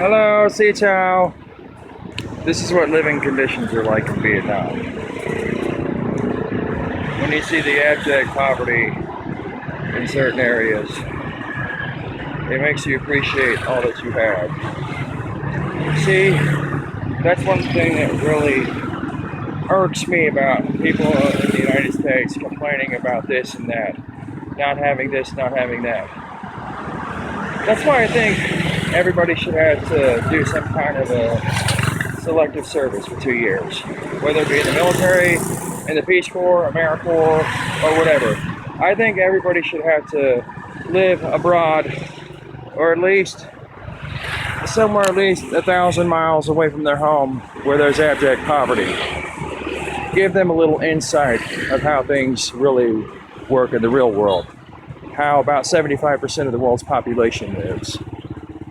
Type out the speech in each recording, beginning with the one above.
Hello, see ciao. This is what living conditions are like in Vietnam. When you see the abject poverty in certain areas, it makes you appreciate all that you have. See, that's one thing that really irks me about people in the United States complaining about this and that, not having this, not having that. That's why I think everybody should have to do some kind of a selective service for 2 years, whether it be in the military, in the Peace Corps, AmeriCorps, or whatever. I think everybody should have to live abroad, or at least somewhere at least 1,000 miles away from their home where there's abject poverty. Give them a little insight of how things really work in the real world. How about 75% of the world's population lives.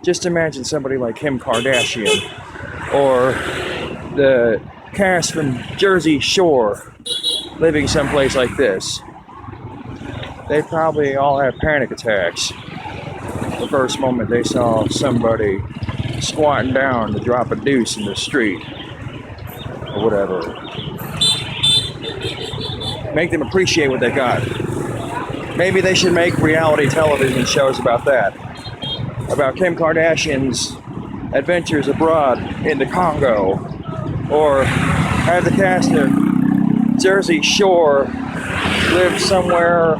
Just imagine somebody like Kim Kardashian or the cast from Jersey Shore living someplace like this. They probably all have panic attacks the first moment they saw somebody squatting down to drop a deuce in the street or whatever. Make them appreciate what they got. Maybe they should make reality television shows about that. About Kim Kardashian's adventures abroad in the Congo. Or have the cast of Jersey Shore live somewhere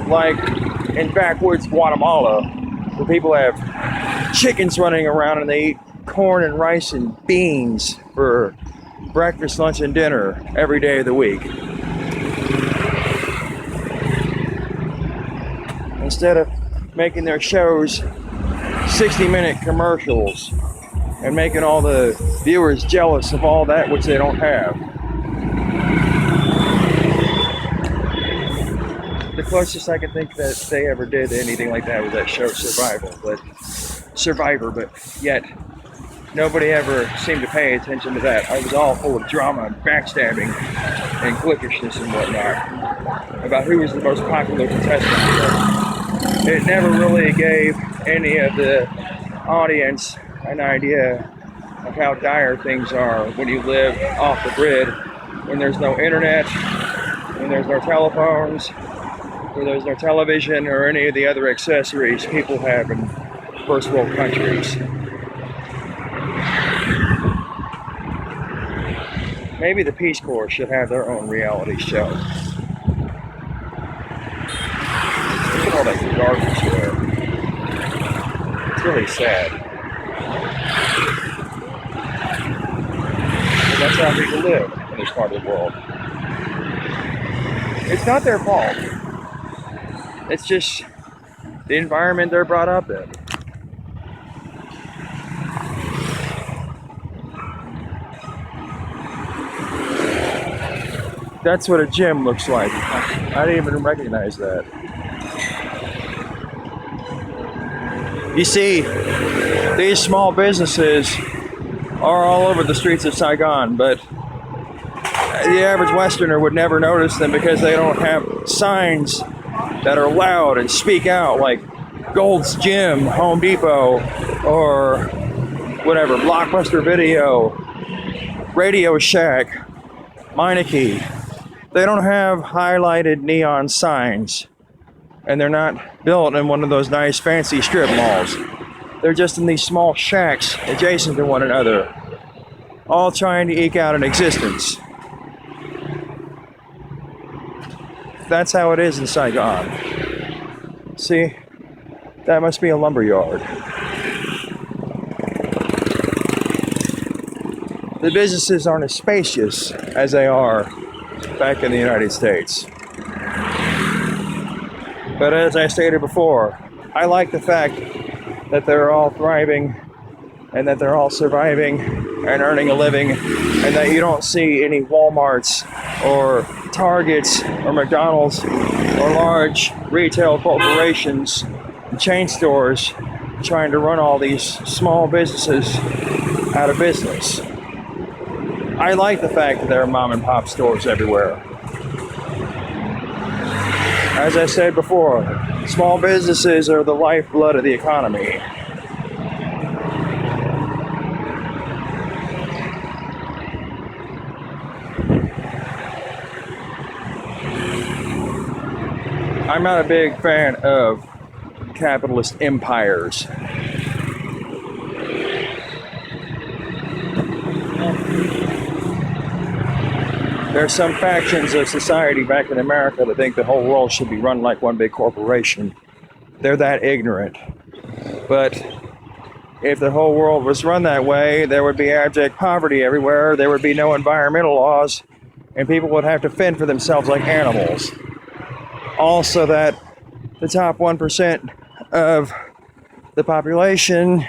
like in backwoods Guatemala, where people have chickens running around and they eat corn and rice and beans for breakfast, lunch, and dinner every day of the week. Instead of making their shows 60-minute commercials and making all the viewers jealous of all that which they don't have. The closest I can think that they ever did anything like that was that show Survivor, but yet nobody ever seemed to pay attention to that. It was all full of drama and backstabbing and cliquishness and whatnot about who was the most popular contestant. It never really gave any of the audience an idea of how dire things are when you live off the grid, when there's no internet, when there's no telephones, when there's no television or any of the other accessories people have in first world countries. Maybe the Peace Corps should have their own reality show. Look at all that garbage there. It's really sad. But that's how people live in this part of the world. It's not their fault. It's just the environment they're brought up in. That's what a gym looks like. I didn't even recognize that. You see, these small businesses are all over the streets of Saigon, but the average Westerner would never notice them because they don't have signs that are loud and speak out like Gold's Gym, Home Depot, or whatever, Blockbuster Video, Radio Shack, Meineke. They don't have highlighted neon signs. And they're not built in one of those nice fancy strip malls. They're just in these small shacks adjacent to one another, all trying to eke out an existence. That's how it is in Saigon. See, that must be a lumber yard. The businesses aren't as spacious as they are back in the United States. But as I stated before, I like the fact that they're all thriving and that they're all surviving and earning a living, and that you don't see any Walmarts or Targets or McDonald's or large retail corporations and chain stores trying to run all these small businesses out of business. I like the fact that there are mom and pop stores everywhere. As I said before, small businesses are the lifeblood of the economy. I'm not a big fan of capitalist empires. There's some factions of society back in America that think the whole world should be run like one big corporation. They're that ignorant. But if the whole world was run that way, there would be abject poverty everywhere, there would be no environmental laws, and people would have to fend for themselves like animals. Also that the top 1% of the population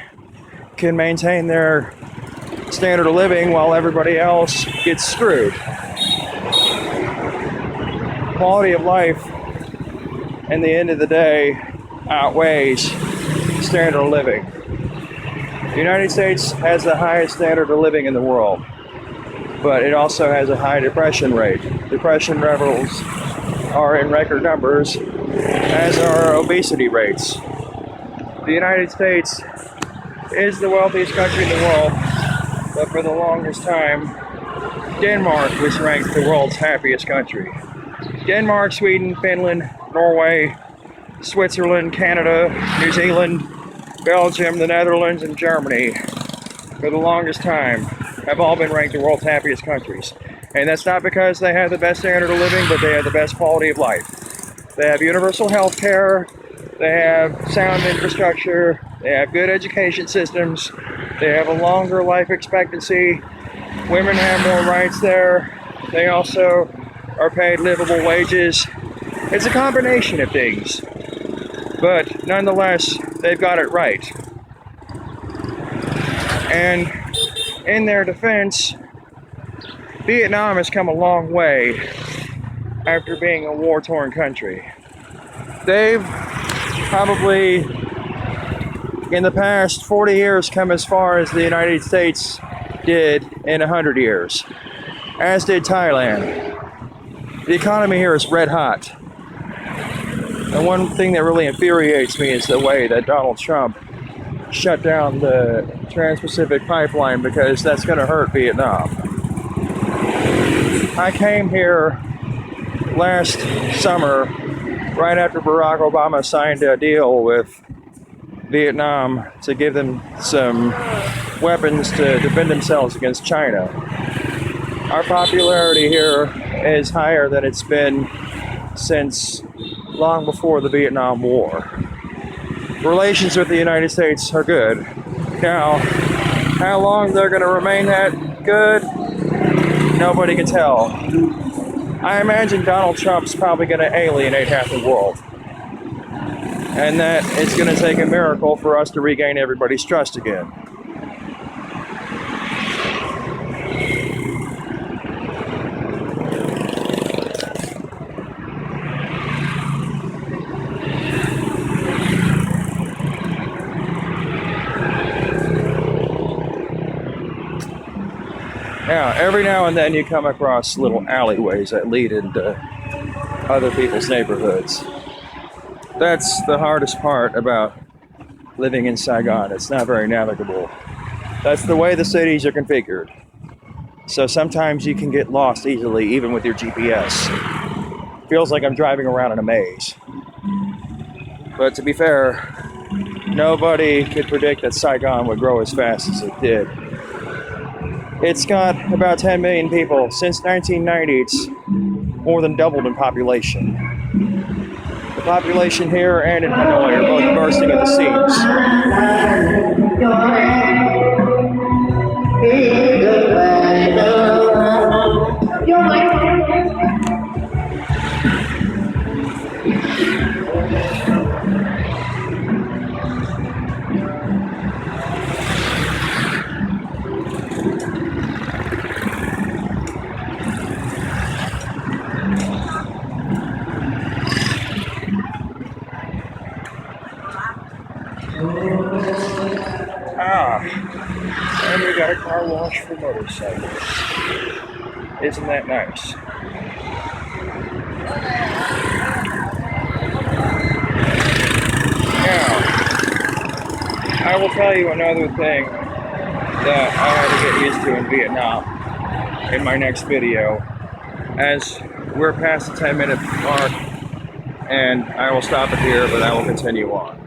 can maintain their standard of living while everybody else gets screwed. Quality of life, in the end of the day, outweighs standard of living. The United States has the highest standard of living in the world, but it also has a high depression rate. Depression levels are in record numbers, as are obesity rates. The United States is the wealthiest country in the world, but for the longest time, Denmark was ranked the world's happiest country. Denmark, Sweden, Finland, Norway, Switzerland, Canada, New Zealand, Belgium, the Netherlands, and Germany, for the longest time, have all been ranked the world's happiest countries. And that's not because they have the best standard of living, but they have the best quality of life. They have universal health care, they have sound infrastructure, they have good education systems, they have a longer life expectancy, women have more rights there, they also are paid livable wages. It's a combination of things, but nonetheless, they've got it right. And in their defense, Vietnam has come a long way after being a war-torn country. They've probably, in the past 40 years, come as far as the United States did in 100 years, as did Thailand. The economy here is red hot. And one thing that really infuriates me is the way that Donald Trump shut down the Trans-Pacific Pipeline, because that's going to hurt Vietnam. I came here last summer, right after Barack Obama signed a deal with Vietnam to give them some weapons to defend themselves against China. Our popularity here is higher than it's been since long before the Vietnam War. Relations with the United States are good. Now, how long they're going to remain that good, nobody can tell. I imagine Donald Trump's probably going to alienate half the world. And that it's going to take a miracle for us to regain everybody's trust again. Now, every now and then you come across little alleyways that lead into other people's neighborhoods. That's the hardest part about living in Saigon. It's not very navigable. That's the way the cities are configured. So sometimes you can get lost easily, even with your GPS. Feels like I'm driving around in a maze. But to be fair, nobody could predict that Saigon would grow as fast as it did. It's got about 10 million people. Since 1990, it's more than doubled in population. The population here and in Hanoi are both bursting at the seams. And we got a car wash for motorcycles. Isn't that nice? Now, I will tell you another thing that I had to get used to in Vietnam in my next video. As we're past the 10-minute mark, and I will stop it here, but I will continue on.